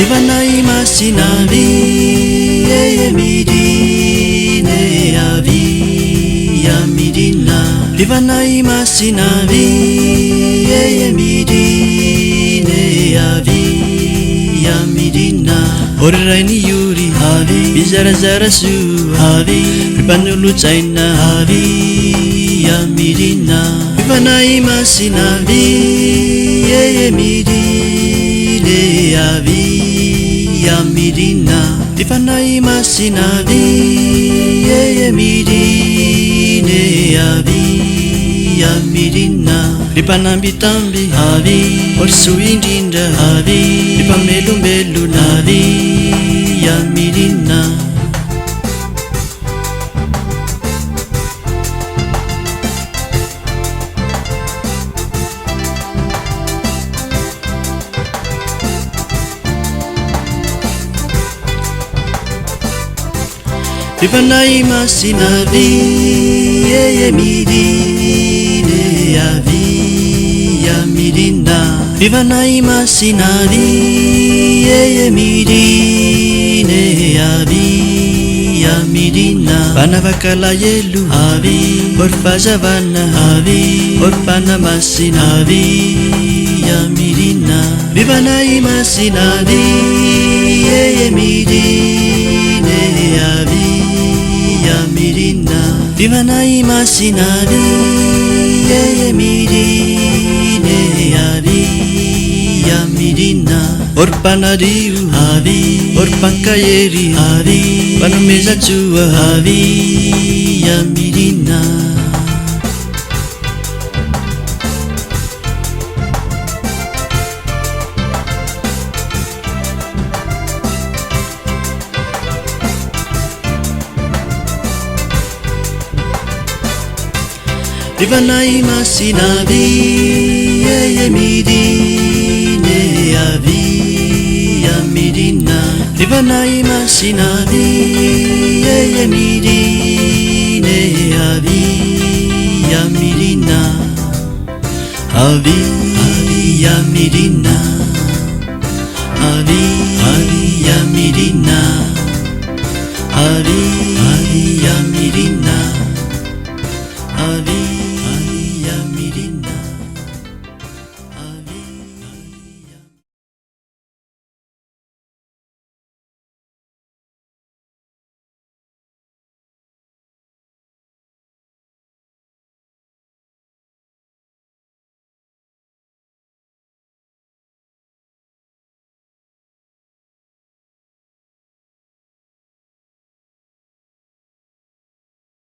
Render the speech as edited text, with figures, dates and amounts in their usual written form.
Ivanai masinavi midine avi midina. Ivanai masinavi midine avi midina. Orraini yuri avi bizara zara su avi ripanulu chaina avi midina. Ivanai masinavi midine avi midina. Ivanai masinavi midine avi midina. Ripanambitambi avi orsuindinda avi ripamelumbelu navi midina. Ivanai masinavi midine avi midina. Ivanai masinavi midine avi midina. Panavakala yelu avi orfazavana avi orpana masinavi midina. Ivanai masinavi midine avi midina. Ivanai masinavi midine avi midina. Orpanadiu avi orpankayeri avi panumeza chua avi midina. Ivanai masinavi midine avi midina. Ivanai masinavi midine avi midina. Avi midina. Avi midina. Avi midina.